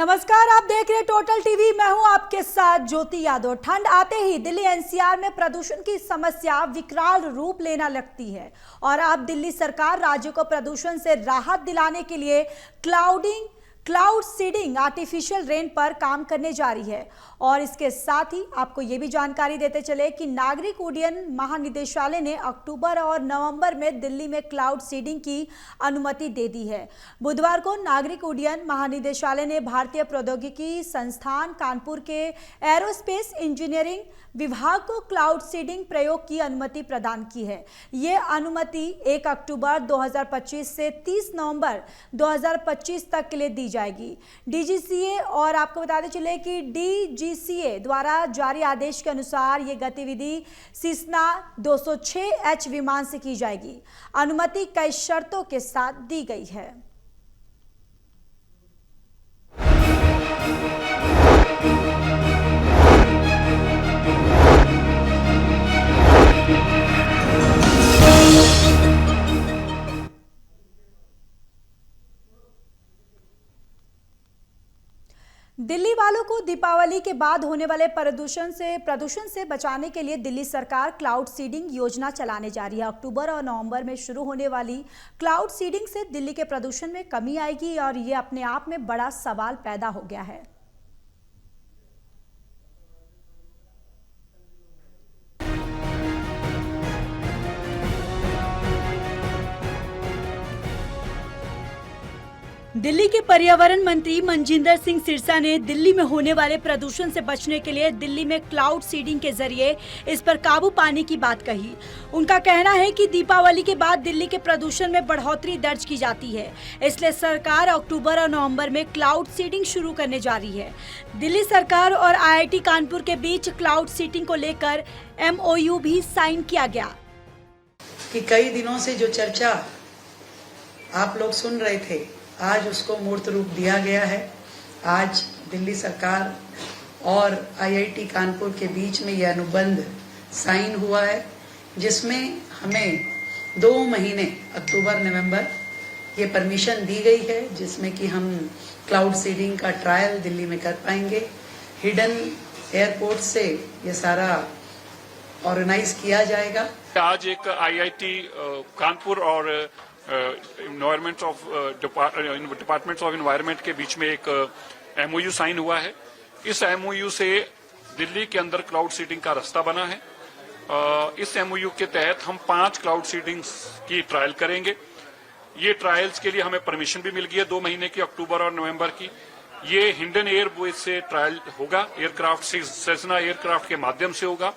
नमस्कार, आप देख रहे हैं टोटल टीवी। मैं हूं आपके साथ ज्योति यादव। ठंड आते ही दिल्ली एनसीआर में प्रदूषण की समस्या विकराल रूप लेना लगती है और अब दिल्ली सरकार राज्य को प्रदूषण से राहत दिलाने के लिए क्लाउड सीडिंग आर्टिफिशियल रेन पर काम करने जा रही है। और इसके साथ ही आपको ये भी जानकारी देते चले कि नागरिक उड्डयन महानिदेशालय ने अक्टूबर और नवंबर में दिल्ली में क्लाउड सीडिंग की अनुमति दे दी है। बुधवार को नागरिक उड्डयन महानिदेशालय ने भारतीय प्रौद्योगिकी संस्थान कानपुर के एरोस्पेस इंजीनियरिंग विभाग को क्लाउड सीडिंग प्रयोग की अनुमति प्रदान की है। ये अनुमति 1 अक्टूबर 2025 से 30 नवंबर 2025 तक के लिए दी जाएगी। डीजीसीए और आपको बताते चले कि डीजीसीए द्वारा जारी आदेश के अनुसार ये गतिविधि सिस्ना 206H विमान से की जाएगी। अनुमति कई शर्तों के साथ दी गई है। दिल्ली वालों को दीपावली के बाद होने वाले प्रदूषण से बचाने के लिए दिल्ली सरकार क्लाउड सीडिंग योजना चलाने जा रही है। अक्टूबर और नवंबर में शुरू होने वाली क्लाउड सीडिंग से दिल्ली के प्रदूषण में कमी आएगी और ये अपने आप में बड़ा सवाल पैदा हो गया है। दिल्ली के पर्यावरण मंत्री मनजिंदर सिंह सिरसा ने दिल्ली में होने वाले प्रदूषण से बचने के लिए दिल्ली में क्लाउड सीडिंग के जरिए इस पर काबू पाने की बात कही। उनका कहना है कि दीपावली के बाद दिल्ली के प्रदूषण में बढ़ोतरी दर्ज की जाती है, इसलिए सरकार अक्टूबर और नवंबर में क्लाउड सीडिंग शुरू करने जा रही है। दिल्ली सरकार और IIT कानपुर के बीच क्लाउड सीडिंग को लेकर MOU भी साइन किया गया। कि कई दिनों से जो चर्चा आप लोग सुन रहे थे, आज उसको मूर्त रूप दिया गया है। आज दिल्ली सरकार और IIT कानपुर के बीच में यह अनुबंध साइन हुआ है, जिसमें हमें 2 महीने अक्टूबर नवंबर ये परमिशन दी गई है, जिसमें कि हम क्लाउड सीडिंग का ट्रायल दिल्ली में कर पाएंगे। हिडन एयरपोर्ट से ये सारा ऑर्गेनाइज किया जाएगा। आज एक IIT कानपुर और डिपार्टमेंट्स ऑफ एनवायरनमेंट के बीच में एक MOU साइन हुआ है। इस MOU से दिल्ली के अंदर क्लाउड सीडिंग का रास्ता बना है। इस MOU के तहत हम 5 क्लाउड सीडिंग्स की ट्रायल करेंगे। ये ट्रायल्स के लिए हमें परमिशन भी मिल गई है 2 महीने की, अक्टूबर और नवंबर की। ये हिंडन एयरबेस से ट्रायल होगा, एयरक्राफ्ट सेसना एयरक्राफ्ट के माध्यम से होगा।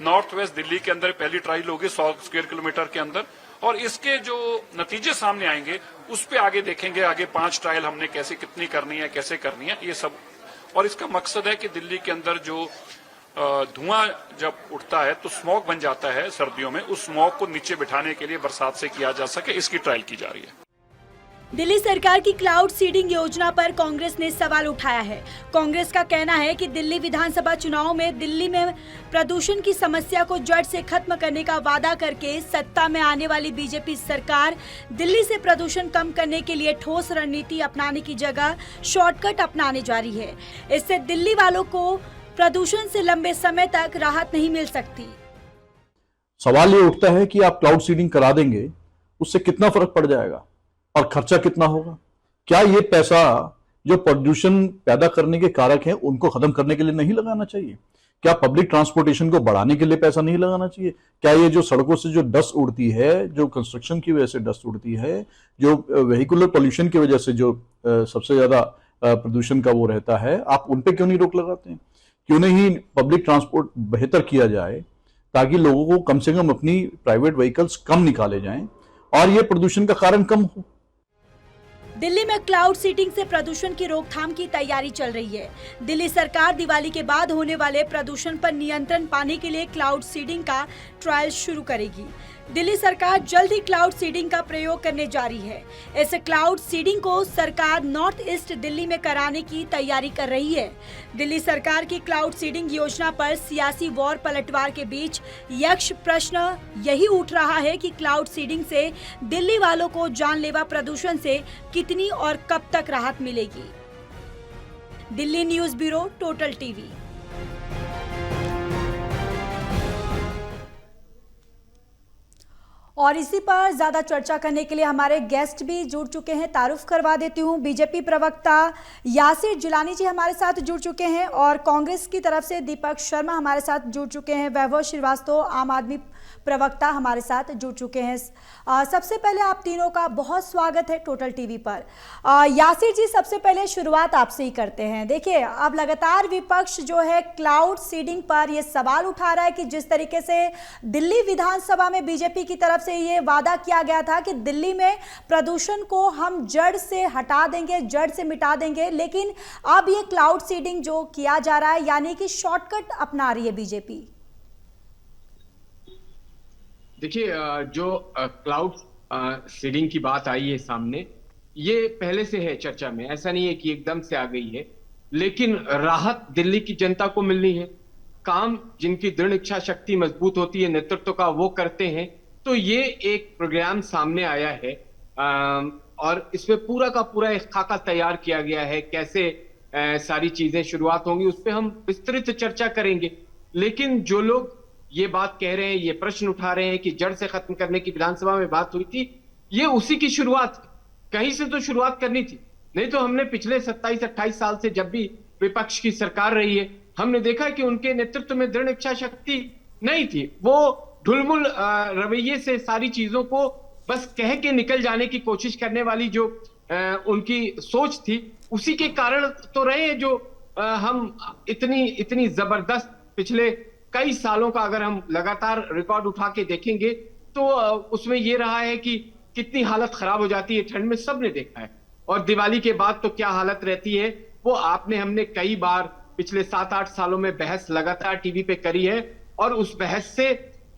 नॉर्थ वेस्ट दिल्ली के अंदर पहली ट्रायल होगी 100 स्क्वायर किलोमीटर के अंदर, और इसके जो नतीजे सामने आएंगे उस पे आगे देखेंगे आगे 5 ट्रायल हमने कैसे कितनी करनी है, कैसे करनी है, ये सब। और इसका मकसद है कि दिल्ली के अंदर जो धुआं जब उठता है तो स्मॉग बन जाता है सर्दियों में, उस स्मॉग को नीचे बिठाने के लिए बरसात से किया जा सके, इसकी ट्रायल की जा रही है। दिल्ली सरकार की क्लाउड सीडिंग योजना पर कांग्रेस ने सवाल उठाया है। कांग्रेस का कहना है कि दिल्ली विधानसभा चुनाव में दिल्ली में प्रदूषण की समस्या को जड़ से खत्म करने का वादा करके सत्ता में आने वाली बीजेपी सरकार दिल्ली से प्रदूषण कम करने के लिए ठोस रणनीति अपनाने की जगह शॉर्टकट अपनाने जा रही है। इससे दिल्ली वालों को प्रदूषण से लंबे समय तक राहत नहीं मिल सकती। सवाल ये उठता है कि आप क्लाउड सीडिंग करा देंगे, उससे कितना फर्क पड़ जाएगा और खर्चा कितना होगा? क्या ये पैसा जो प्रदूषण पैदा करने के कारक हैं उनको खत्म करने के लिए नहीं लगाना चाहिए? क्या पब्लिक ट्रांसपोर्टेशन को बढ़ाने के लिए पैसा नहीं लगाना चाहिए? क्या ये जो सड़कों से जो डस्ट उड़ती है, जो कंस्ट्रक्शन की वजह से डस्ट उड़ती है, जो व्हीकुलर पोल्यूशन की वजह से जो सबसे ज्यादा प्रदूषण का वो रहता है, आप उन पे क्यों नहीं रोक लगाते हैं? क्यों नहीं पब्लिक ट्रांसपोर्ट बेहतर किया जाए ताकि लोगों को कम से कम अपनी प्राइवेट व्हीकल्स कम निकाले जाएं और ये प्रदूषण का कारण कम हो। दिल्ली में क्लाउड सीडिंग से प्रदूषण की रोकथाम की तैयारी चल रही है। दिल्ली सरकार दिवाली के बाद होने वाले प्रदूषण पर नियंत्रण पाने के लिए क्लाउड सीडिंग का ट्रायल शुरू करेगी। दिल्ली सरकार जल्द ही क्लाउड सीडिंग का प्रयोग करने जा रही है। इस क्लाउड सीडिंग को सरकार नॉर्थ ईस्ट दिल्ली में कराने की तैयारी कर रही है। दिल्ली सरकार की क्लाउड सीडिंग योजना पर सियासी वॉर पलटवार के बीच यक्ष प्रश्न यही उठ रहा है कि क्लाउड सीडिंग से दिल्ली वालों को जानलेवा प्रदूषण से कितनी और कब तक राहत मिलेगी। Delhi news bureau, total TV. और इसी पर ज्यादा चर्चा करने के लिए हमारे गेस्ट भी जुड़ चुके हैं। तारुफ करवा देती हूं, बीजेपी प्रवक्ता यासिर जिलानी जी हमारे साथ जुड़ चुके हैं और कांग्रेस की तरफ से दीपक शर्मा हमारे साथ जुड़ चुके हैं। वैभव श्रीवास्तव आम आदमी प्रवक्ता हमारे साथ जुड़ चुके हैं। सबसे पहले आप तीनों का बहुत स्वागत है टोटल टीवी पर। यासिर जी, सबसे पहले शुरुआत आपसे ही करते हैं। देखिए, अब लगातार विपक्ष जो है क्लाउड सीडिंग पर यह सवाल उठा रहा है कि जिस तरीके से दिल्ली विधानसभा में बीजेपी की तरफ से ये वादा किया गया था कि दिल्ली में प्रदूषण को हम जड़ से हटा देंगे, जड़ से मिटा देंगे, लेकिन अब ये क्लाउड सीडिंग जो किया जा रहा है, यानी कि शॉर्टकट अपना रही है बीजेपी। देखिए, जो क्लाउड सीडिंग की बात आई है सामने, ये पहले से है चर्चा में, ऐसा नहीं है कि एकदम से आ गई है, लेकिन राहत दिल्ली की जनता को मिलनी है। काम जिनकी दृढ़ इच्छा शक्ति मजबूत होती है नेतृत्व का, वो करते हैं। तो ये एक प्रोग्राम सामने आया है और इसमें पूरा का पूरा एक खाका तैयार किया गया है। कैसे सारी चीजें शुरुआत होंगी उस पर हम विस्तृत चर्चा करेंगे। लेकिन जो लोग ये बात कह रहे हैं, ये प्रश्न उठा रहे हैं कि जड़ से खत्म करने की विधानसभा में बात हुई थी, ये उसी की शुरुआत, कहीं से तो शुरुआत करनी थी। नहीं तो हमने पिछले 27-28 साल से जब भी विपक्ष की सरकार रही है, हमने देखा कि उनके नेतृत्व में दृढ़ इच्छा शक्ति नहीं थी। वो ढुलमुल रवैये से सारी चीजों को बस कह के निकल जाने की कोशिश करने वाली जो उनकी सोच थी, उसी के कारण तो रहे हैं जो हम इतनी जबरदस्त पिछले कई सालों का अगर हम लगातार रिकॉर्ड उठा के देखेंगे तो उसमें यह रहा है कि कितनी हालत खराब हो जाती है ठंड में, सबने देखा है। और दिवाली के बाद तो क्या हालत रहती है वो हमने कई बार पिछले 7-8 सालों में बहस लगातार टीवी पे करी है। और उस बहस से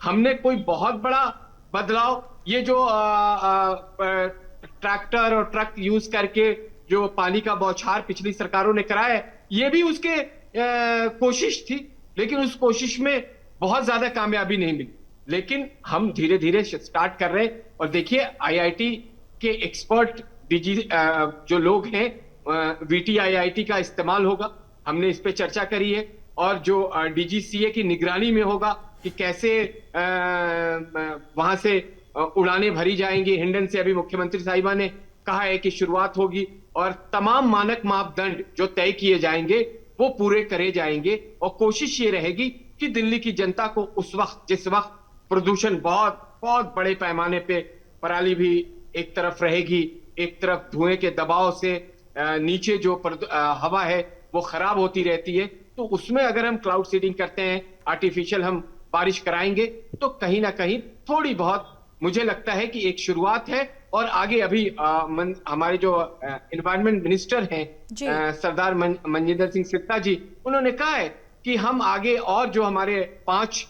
हमने कोई बहुत बड़ा बदलाव, ये जो ट्रैक्टर और ट्रक यूज करके जो पानी का बौछार पिछली सरकारों ने कराया है, ये भी उसके कोशिश थी, लेकिन उस कोशिश में बहुत ज्यादा कामयाबी नहीं मिली। लेकिन हम धीरे धीरे स्टार्ट कर रहे हैं। और देखिए, आईआईटी के एक्सपर्ट डीजी जो लोग हैं, VTIIT का इस्तेमाल होगा, हमने इस पे चर्चा करी है। और जो DGCA की निगरानी में होगा कि कैसे वहां से उड़ानें भरी जाएंगी। हिंडन से अभी मुख्यमंत्री साहिबा ने कहा है कि शुरुआत होगी और तमाम मानक मापदंड जो तय किए जाएंगे वो पूरे करे जाएंगे। और कोशिश ये रहेगी कि दिल्ली की जनता को उस वक्त, जिस वक्त प्रदूषण बहुत बहुत बड़े पैमाने पे, पराली भी एक तरफ रहेगी, एक तरफ धुएं के दबाव से नीचे जो हवा है वो खराब होती रहती है, तो उसमें अगर हम क्लाउड सीडिंग करते हैं, आर्टिफिशियल हम बारिश कराएंगे, तो कहीं ना कहीं थोड़ी बहुत मुझे लगता है कि एक शुरुआत है। और आगे अभी हमारे जो एनवायरमेंट मिनिस्टर हैं सरदार मनजिंदर सिंह सिरसा जी, उन्होंने कहा है कि हम आगे और जो हमारे 5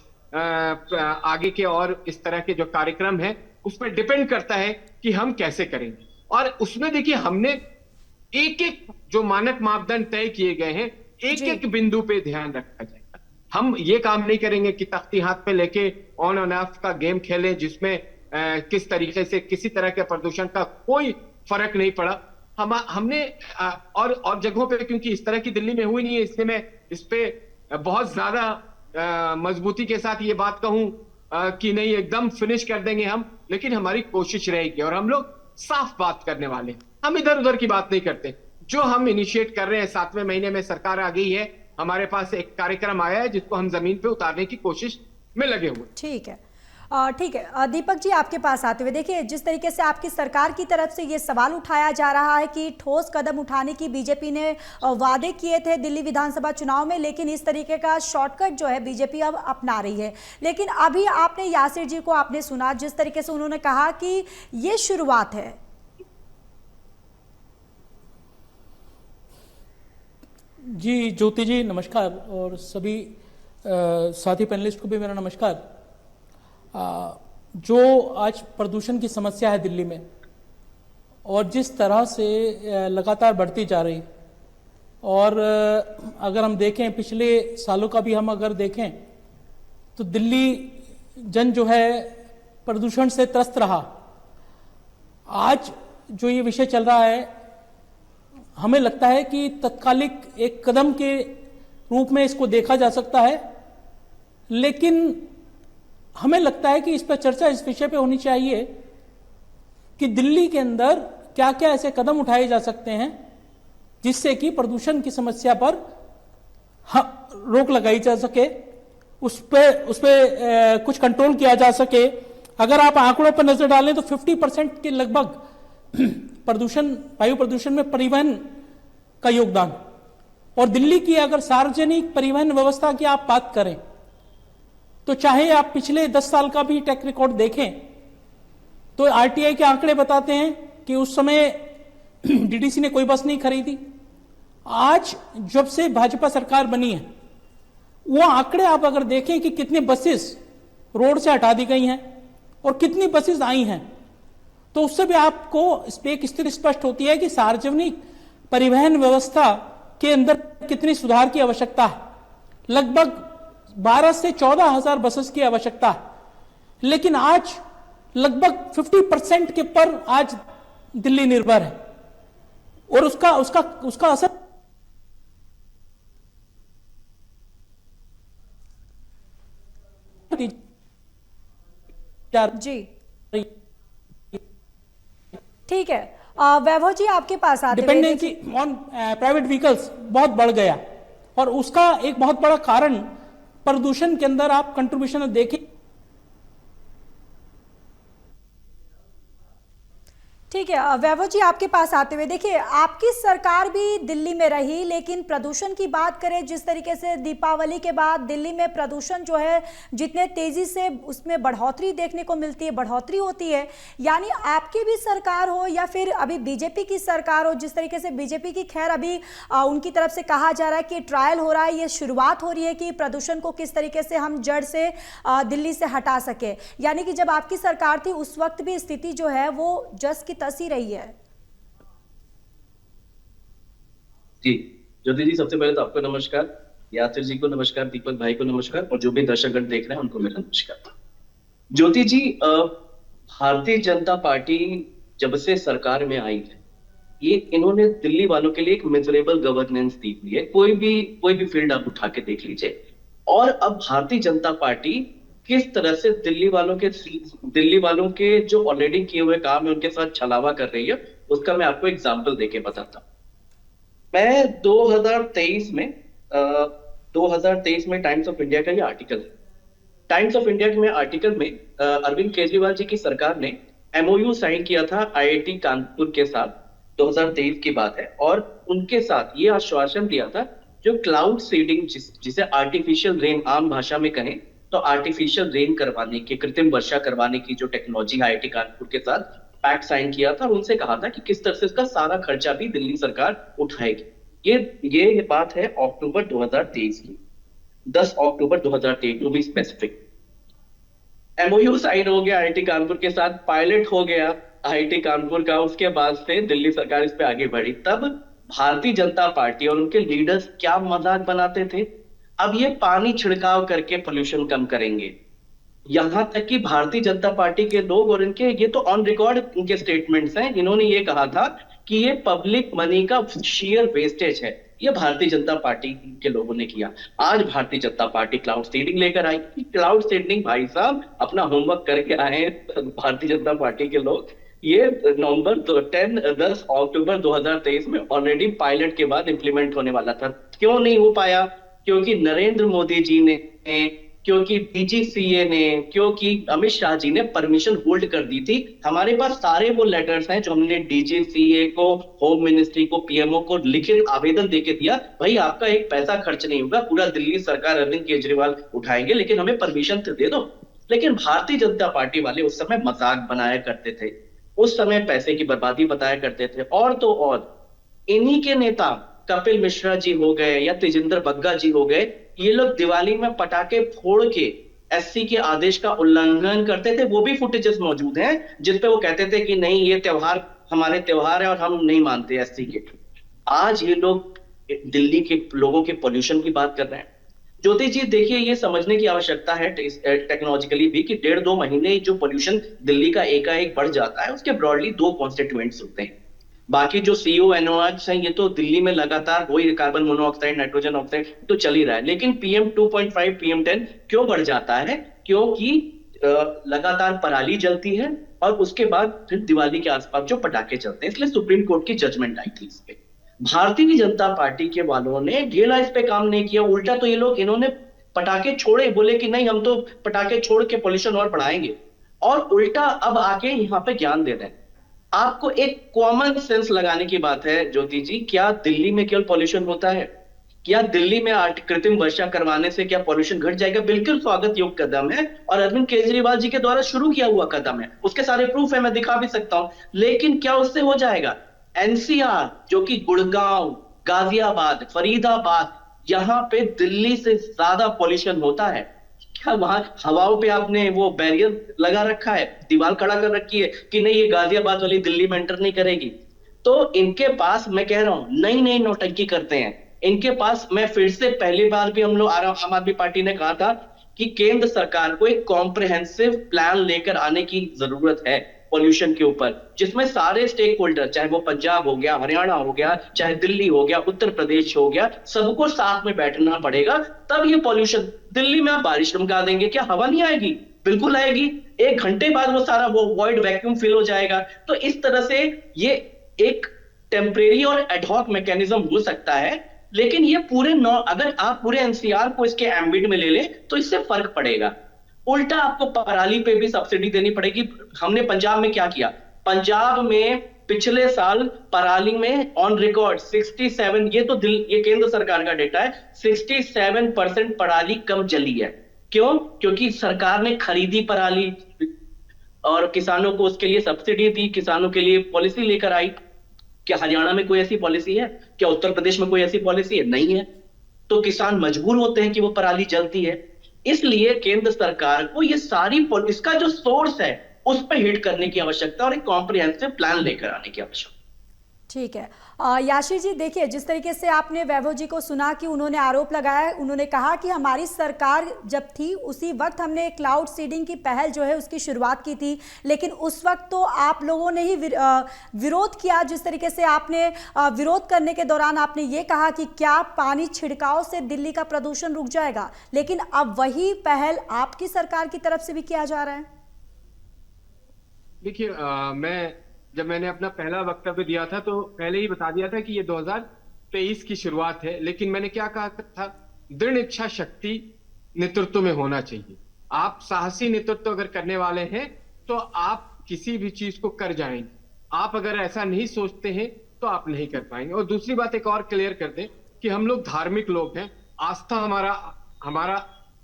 आगे के और इस तरह के जो कार्यक्रम हैं उस पर डिपेंड करता है कि हम कैसे करेंगे। और उसमें देखिए, हमने एक एक जो मानक मापदंड तय किए गए हैं, एक एक बिंदु पे ध्यान रखा जाएगा। हम ये काम नहीं करेंगे कि तख्ती हाथ पे लेके ऑन और ऑफ का गेम खेलें, जिसमें किस तरीके से किसी तरह के प्रदूषण का कोई फर्क नहीं पड़ा। हमने और जगहों पे, क्योंकि इस तरह की दिल्ली में हुई नहीं है, इसलिए मैं इस पे बहुत ज्यादा मजबूती के साथ ये बात कहूं कि नहीं एकदम फिनिश कर देंगे हम, लेकिन हमारी कोशिश रहेगी। और हम लोग साफ बात करने वाले हैं, हम इधर उधर की बात नहीं करते। जो हम इनिशिएट कर रहे हैं, 7वें महीने में सरकार आ गई है, हमारे पास एक कार्यक्रम आया है जिसको हम जमीन पे उतारने की कोशिश में लगे हुए। ठीक है, ठीक है। दीपक जी, आपके पास आते हुए, देखिए जिस तरीके से आपकी सरकार की तरफ से ये सवाल उठाया जा रहा है कि ठोस कदम उठाने की बीजेपी ने वादे किए थे दिल्ली विधानसभा चुनाव में, लेकिन इस तरीके का शॉर्टकट जो है बीजेपी अब अपना रही है। लेकिन अभी आपने यासिर जी को आपने सुना, जिस तरीके से उन्होंने कहा कि ये शुरुआत है। जी ज्योति जी नमस्कार, और सभी साथी पैनलिस्ट को भी मेरा नमस्कार। जो आज प्रदूषण की समस्या है दिल्ली में, और जिस तरह से लगातार बढ़ती जा रही, और अगर हम देखें पिछले सालों का भी हम अगर देखें तो दिल्ली जन जो है प्रदूषण से त्रस्त रहा। आज जो ये विषय चल रहा है हमें लगता है कि तत्कालिक एक कदम के रूप में इसको देखा जा सकता है, लेकिन हमें लगता है कि इस पर चर्चा इस विषय पे होनी चाहिए कि दिल्ली के अंदर क्या क्या ऐसे कदम उठाए जा सकते हैं जिससे कि प्रदूषण की समस्या पर रोक लगाई जा सके, उस पे कुछ कंट्रोल किया जा सके। अगर आप आंकड़ों पर नजर डालें तो 50% के लगभग वायु प्रदूषण में परिवहन का योगदान, और दिल्ली की अगर सार्वजनिक परिवहन व्यवस्था की आप बात करें तो चाहे आप पिछले 10 साल का भी ट्रैक रिकॉर्ड देखें तो आरटीआई के आंकड़े बताते हैं कि उस समय डीडीसी ने कोई बस नहीं खरीदी। आज जब से भाजपा सरकार बनी है वो आंकड़े आप अगर देखें कि कितने बसेस रोड से हटा दी गई हैं और कितनी बसेस आई हैं, तो उससे भी आपको एक स्थिति स्पष्ट होती है कि सार्वजनिक परिवहन व्यवस्था के अंदर कितनी सुधार की आवश्यकता है। लगभग 12 से 14 हजार बसेस की आवश्यकता है, लेकिन आज लगभग 50% के पर आज दिल्ली निर्भर है, और उसका असर जी ठीक है। वैभव जी आपके पास आते हुए डिपेंडेंसी ऑन प्राइवेट व्हीकल्स बहुत बढ़ गया, और उसका एक बहुत बड़ा कारण प्रदूषण के अंदर आप कंट्रीब्यूशन देखें। ठीक है वैभव जी आपके पास आते हुए, देखिए आपकी सरकार भी दिल्ली में रही, लेकिन प्रदूषण की बात करें जिस तरीके से दीपावली के बाद दिल्ली में प्रदूषण जो है जितने तेजी से उसमें बढ़ोतरी देखने को मिलती है, बढ़ोतरी होती है, यानी आपकी भी सरकार हो या फिर अभी बीजेपी की सरकार हो, जिस तरीके से बीजेपी की खैर अभी उनकी तरफ से कहा जा रहा है कि ट्रायल हो रहा है, ये शुरुआत हो रही है कि प्रदूषण को किस तरीके से हम जड़ से दिल्ली से हटा सके, यानी कि जब आपकी सरकार थी उस वक्त भी स्थिति जो है वो जस की तसी रही है। जी ज्योति जी, सबसे पहले तो आपको नमस्कार, यात्री जी को नमस्कार, दीपक भाई को नमस्कार, और जो भी दर्शकगण देख रहे हैं उनको मेरा नमस्कार। ज्योति जी, भारतीय जनता पार्टी जब से सरकार में आई है, ये इन्होंने दिल्ली वालों के लिए एक मिजरेबल गवर्नेंस दी हुई है। कोई भी फील्ड आप उठा के देख लीजिए, और अब भारतीय जनता पार्टी किस तरह से दिल्ली वालों के जो ऑलरेडी किए हुए काम है उनके साथ छलावा कर रही है, उसका मैं आपको एग्जांपल देके बताता हूं। मैं 2023 में टाइम्स ऑफ इंडिया का ये आर्टिकल है। टाइम्स ऑफ इंडिया में आर्टिकल में अरविंद केजरीवाल जी की सरकार ने एमओयू साइन किया था आईआईटी कानपुर के साथ, 2023 की बात है, और उनके साथ ये आश्वासन दिया था जो क्लाउड सीडिंग जिसे आर्टिफिशियल रेन आम भाषा में कहें तो आर्टिफिशियल रेन करवाने की, कृत्रिम वर्षा करवाने की जो टेक्नोलॉजी आईआईटी कानपुर के साथ पैक्ट साइन किया था, और उनसे कहा था कि किस तरह से इसका सारा खर्चा भी दिल्ली सरकार उठाएगी। ये बात है अक्टूबर 2023 की, 10 October 2023 to be specific. MOU sign हो गया आईआईटी कानपुर के साथ, पायलट हो गया आईआईटी कानपुर का, उसके बाद से दिल्ली सरकार इस पे आगे बढ़ी। तब भारतीय जनता पार्टी और उनके लीडर्स क्या मजाक बनाते थे, अब ये पानी छिड़काव करके पोल्यूशन कम करेंगे। यहां तक कि भारतीय जनता पार्टी के लोग और इनके, ये तो ऑन रिकॉर्ड इनके स्टेटमेंट्स हैं, इन्होंने ये कहा था कि ये पब्लिक मनी का शेयर वेस्टेज है, ये भारतीय जनता पार्टी के लोगों ने किया। आज Bharatiya Janata partly cloud seeding लेकर आई। क्लाउड सीडिंग भाई साहब अपना होमवर्क करके आए भारतीय जनता पार्टी के लोग। ये नवंबर 10 अक्टूबर 2023 में ऑलरेडी पायलट के बाद इंप्लीमेंट होने वाला था। क्यों नहीं हो पाया? क्योंकि नरेंद्र मोदी जी ने, क्योंकि डीजीसीए ने, क्योंकि अमित शाह जी ने परमिशन होल्ड कर दी थी। हमारे पास सारे वो लेटर्स हैं जो हमने डीजीसीए को, होम मिनिस्ट्री को, पीएमओ को लिखित आवेदन देके दिया, भाई आपका एक पैसा खर्च नहीं होगा, पूरा दिल्ली सरकार अरविंद केजरीवाल उठाएंगे, लेकिन हमें परमिशन तो दे दो। लेकिन भारतीय जनता पार्टी वाले उस समय मजाक बनाया करते थे, उस समय पैसे की बर्बादी बताया करते थे। और तो और इन्हीं के नेता कपिल मिश्रा जी हो गए या तेजिंदर बग्गा जी हो गए, ये लोग दिवाली में पटाखे फोड़ के एससी के आदेश का उल्लंघन करते थे। वो भी फुटेजेस मौजूद हैं जिसपे वो कहते थे कि नहीं ये त्योहार हमारे त्योहार है और हम नहीं मानते एससी के। आज ये लोग दिल्ली के लोगों के पोल्यूशन की बात कर रहे हैं। ज्योति जी देखिए, ये समझने की आवश्यकता है टेक्नोलॉजिकली भी कि 1.5-2 महीने जो पोल्यूशन दिल्ली का एकाएक बढ़ जाता है उसके ब्रॉडली 2 कॉन्स्टिट्यूएंट्स होते हैं। बाकी जो CO NOx हैं, ये तो दिल्ली में लगातार वही कार्बन मोनोऑक्साइड, नाइट्रोजन ऑक्साइड तो चल ही रहा है, लेकिन PM 2.5 PM 10 क्यों बढ़ जाता है? क्योंकि लगातार पराली जलती है और उसके बाद फिर दिवाली के आसपास जो पटाखे चलते हैं, इसलिए सुप्रीम कोर्ट की जजमेंट आई थी इस पे। भारतीय जनता पार्टी के वालों ने ढेला इस पे काम नहीं किया, उल्टा तो इन्होंने पटाखे छोड़े, बोले कि नहीं हम तो पटाखे छोड़ के पॉल्यूशन और बढ़ाएंगे, और उल्टा अब आके यहाँ पे ज्ञान दे रहे हैं। आपको एक कॉमन सेंस लगाने की बात है ज्योति जी, क्या दिल्ली में केवल पॉल्यूशन होता है? क्या दिल्ली में कृत्रिम वर्षा करवाने से क्या पॉल्यूशन घट जाएगा? बिल्कुल स्वागत योग्य कदम है और अरविंद केजरीवाल जी के द्वारा शुरू किया हुआ कदम है, उसके सारे प्रूफ है, मैं दिखा भी सकता हूं, लेकिन क्या उससे हो जाएगा? NCR जो कि गुड़गांव, गाजियाबाद, फरीदाबाद, यहाँ पे दिल्ली से ज्यादा पॉल्यूशन होता है, क्या वहां हवाओं पे आपने वो बैरियर लगा रखा है, दीवार खड़ा कर रखी है कि नहीं ये गाजियाबाद वाली दिल्ली में एंटर नहीं करेगी? तो इनके पास, मैं कह रहा हूं, नई नई नौटंकी करते हैं इनके पास। मैं फिर से, पहली बार भी हम लोग आम आदमी पार्टी ने कहा था कि केंद्र सरकार को एक कॉम्प्रिहेंसिव प्लान लेकर आने की जरूरत है पॉल्यूशन के ऊपर, जिसमें सारे स्टेक होल्डर, चाहे वो पंजाब हो गया, हरियाणा हो गया, चाहे दिल्ली हो गया, उत्तर प्रदेश हो गया, सबको साथ में बैठना पड़ेगा, तब ये पॉल्यूशन। दिल्ली में आप बारिश रुका देंगे, क्या हवा नहीं आएगी? बिल्कुल आएगी, 1 घंटे बाद वो सारा वो वॉइड वैक्यूम फिल हो जाएगा। तो इस तरह से ये एक टेम्परेरी और एडहॉक मैकेनिज्म हो सकता है, लेकिन ये अगर आप पूरे NCR को इसके एम्बिट में ले ले तो इससे फर्क पड़ेगा। उल्टा आपको पराली पे भी सब्सिडी देनी पड़ेगी। हमने पंजाब में क्या किया? पंजाब में पिछले साल पराली में ऑन रिकॉर्ड 67, ये केंद्र सरकार का डेटा है, 67% पराली कम जली है। क्यों? क्योंकि सरकार ने खरीदी पराली और किसानों को उसके लिए सब्सिडी दी, किसानों के लिए पॉलिसी लेकर आई। क्या हरियाणा में कोई ऐसी पॉलिसी है? क्या उत्तर प्रदेश में कोई ऐसी पॉलिसी है? नहीं है। तो किसान मजबूर होते हैं कि वो पराली जलती है। इसलिए केंद्र सरकार को ये सारी इसका जो सोर्स है उस पर हिट करने की आवश्यकता और एक कॉम्प्रिहेंसिव प्लान लेकर आने की आवश्यकता। ठीक है। याशी जी, देखिए जिस तरीके से आपने वैभव जी को सुना कि उन्होंने आरोप लगाया, उन्होंने कहा कि हमारी सरकार जब थी उसी वक्त हमने क्लाउड सीडिंग की पहल जो है उसकी शुरुआत की थी, लेकिन उस वक्त तो आप लोगों ने ही विरोध किया। जिस तरीके से आपने विरोध करने के दौरान आपने ये कहा कि क्या पानी छिड़काव से दिल्ली का प्रदूषण रुक जाएगा, लेकिन अब वही पहल आपकी सरकार की तरफ से भी किया जा रहा है। देखिए, जब मैंने अपना पहला वक्तव्य दिया था तो पहले ही बता दिया था कि ये 2023 की शुरुआत है, लेकिन मैंने क्या कहा था? दृढ़ इच्छा शक्ति नेतृत्व में होना चाहिए। आप साहसी नेतृत्व अगर करने वाले हैं तो आप किसी भी चीज को कर जाएंगे। आप अगर ऐसा नहीं सोचते हैं तो आप नहीं कर पाएंगे। और दूसरी बात एक और क्लियर कर दें कि हम लोग धार्मिक लोग हैं, आस्था हमारा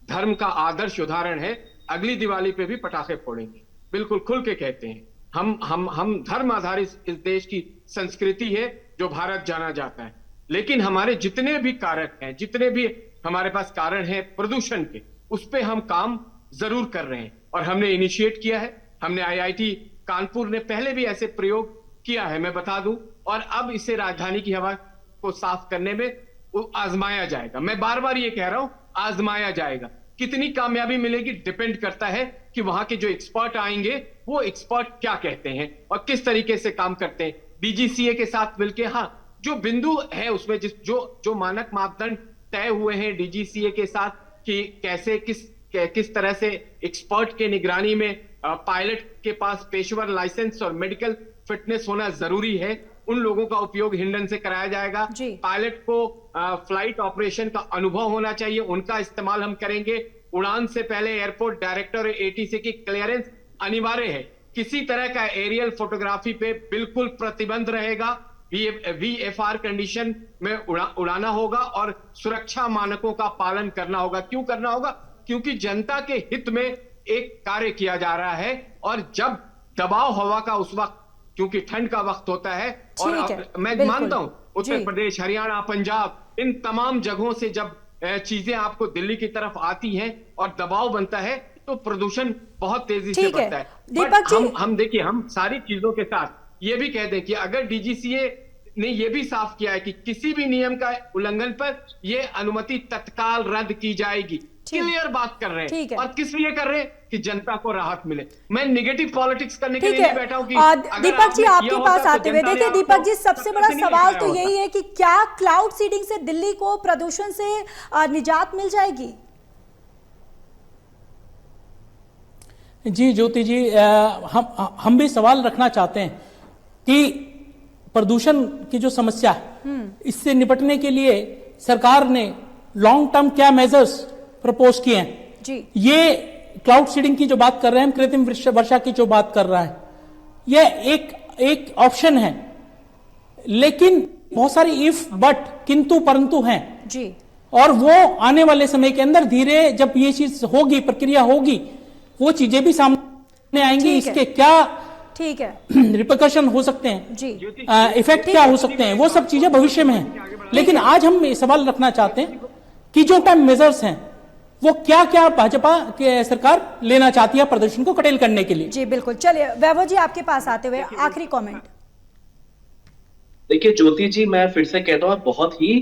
धर्म का आदर्श उदाहरण है। अगली दिवाली पे भी पटाखे फोड़ेंगे, बिल्कुल खुल के कहते हैं। हम धर्म आधारित इस देश की संस्कृति है जो भारत जाना जाता है, लेकिन हमारे जितने भी कारक हैं, जितने भी हमारे पास कारण हैं प्रदूषण के, उस पे हम काम जरूर कर रहे हैं और हमने इनिशिएट किया है। हमने IIT कानपुर ने पहले भी ऐसे प्रयोग किया है, मैं बता दूं, और अब इसे राजधानी की हवा को साफ करने में आजमाया जाएगा। मैं बार बार ये कह रहा हूं, आजमाया जाएगा। कितनी कामयाबी मिलेगी डिपेंड करता है कि वहां के जो एक्सपर्ट आएंगे वो एक्सपर्ट क्या कहते हैं और किस तरीके से काम करते हैं। DGCA के साथ मिलके, हाँ, जो बिंदु है उसमें जो मानक मापदंड तय हुए हैं DGCA के साथ कि कैसे किस तरह से एक्सपर्ट के निगरानी में पायलट के पास पेशेवर लाइसेंस और मेडिकल फिटनेस होना जरूरी है, उन लोगों का उपयोग हिंडन से कराया जाएगा। पायलट को फ्लाइट ऑपरेशन का अनुभव होना चाहिए, उनका इस्तेमाल हम करेंगे। उड़ान से पहले एयरपोर्ट डायरेक्टर और ATC की क्लियरेंस अनिवार्य है। किसी तरह का एरियल फोटोग्राफी पे बिल्कुल प्रतिबंध रहेगा। VFR कंडीशन में उड़ाना होगा और सुरक्षा मानकों का पालन करना होगा। क्यों करना होगा? क्योंकि जनता के हित में एक कार्य किया जा रहा है और जब दबाव हवा का उस वक्त, क्योंकि ठंड का वक्त होता है, और मैं मानता हूं उत्तर प्रदेश, हरियाणा, पंजाब, इन तमाम जगहों से जब चीजें आपको दिल्ली की तरफ आती हैं और दबाव बनता है तो प्रदूषण बहुत तेजी से बढ़ता है। बट हम देखिए, हम सारी चीजों के साथ ये भी कह दें कि अगर DGCA ने ये भी साफ किया है कि किसी भी नियम का उल्लंघन पर यह अनुमति तत्काल रद्द की जाएगी। क्लियर बात कर रहे ठीक हैं। है। और किस लिए कर रहे हैं? कि जनता को राहत मिले। मैं नेगेटिव पॉलिटिक्स करने के ठीक लिए नहीं है। बैठा हूं कि और अगर दीपक जी आपने आपके किया पास होता तो आते हुए जनता ने देखिए आपको दीपक जी, सबसे सत्ता बड़ा से नहीं सवाल हटाया तो होता। यही है कि क्या क्लाउड सीडिंग से दिल्ली को प्रदूषण से निजात मिल जाएगी? जी ज्योति जी, हम भी सवाल रखना चाहते हैं कि प्रदूषण की जो समस्या है इससे निपटने के लिए सरकार ने लॉन्ग टर्म क्या मेजर्स प्रपोज किए हैं। जी ये क्लाउड सीडिंग की जो बात कर रहे हैं, कृत्रिम वर्षा की जो बात कर रहा है, यह एक ऑप्शन है, लेकिन बहुत सारी इफ बट किंतु परंतु हैं जी। और वो आने वाले समय के अंदर धीरे जब ये चीज होगी, प्रक्रिया होगी, वो चीजें भी सामने आएंगी। ठीक है। इसके क्या ठीक है रिपरकशन हो सकते हैं, जी। इफेक्ट क्या हो सकते हैं, वो सब चीजें भविष्य में हैं। लेकिन आज हम ये सवाल रखना चाहते हैं कि जो टाइम मेजर्स हैं वो क्या क्या भाजपा के सरकार लेना चाहती है प्रदूषण को कटेल करने के लिए। जी बिल्कुल। चलिए वैभव जी आपके पास आते हुए आखिरी कमेंट। देखिए ज्योति जी, मैं फिर से कहता हूँ, बहुत ही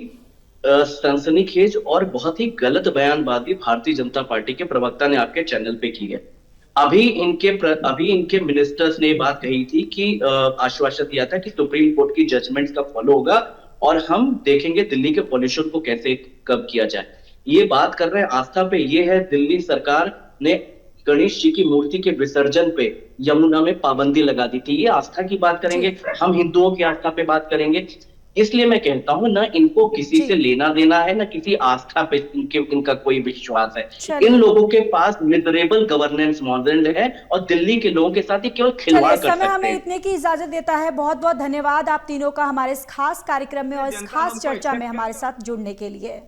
सनसनीखेज और बहुत ही गलत बयानबाजी भारतीय जनता पार्टी के प्रवक्ता ने आपके चैनल पे की है। अभी इनके मिनिस्टर्स ने बात कही थी कि आश्वासन दिया था कि सुप्रीम कोर्ट की जजमेंट्स का फॉलो होगा और हम देखेंगे दिल्ली के पॉल्यूशन को कैसे कम किया जाए। ये बात कर रहे हैं आस्था पे। ये है दिल्ली सरकार ने गणेश जी की मूर्ति के विसर्जन पे यमुना में पाबंदी लगा दी थी। ये आस्था की बात करेंगे, हम हिंदुओं की आस्था पे बात करेंगे। इसलिए मैं कहता हूं, ना इनको किसी से लेना देना है, ना किसी आस्था पे इनका कोई विश्वास है। इन लोगों के पास मिजरेबल गवर्नेंस मॉडल है और दिल्ली के लोगों के साथ ही केवल खिलवाड़ कर सकते हैं। हमें इतने की इजाजत देता है। बहुत बहुत धन्यवाद आप तीनों का हमारे इस खास कार्यक्रम में और इस खास चर्चा में हमारे साथ जुड़ने के लिए।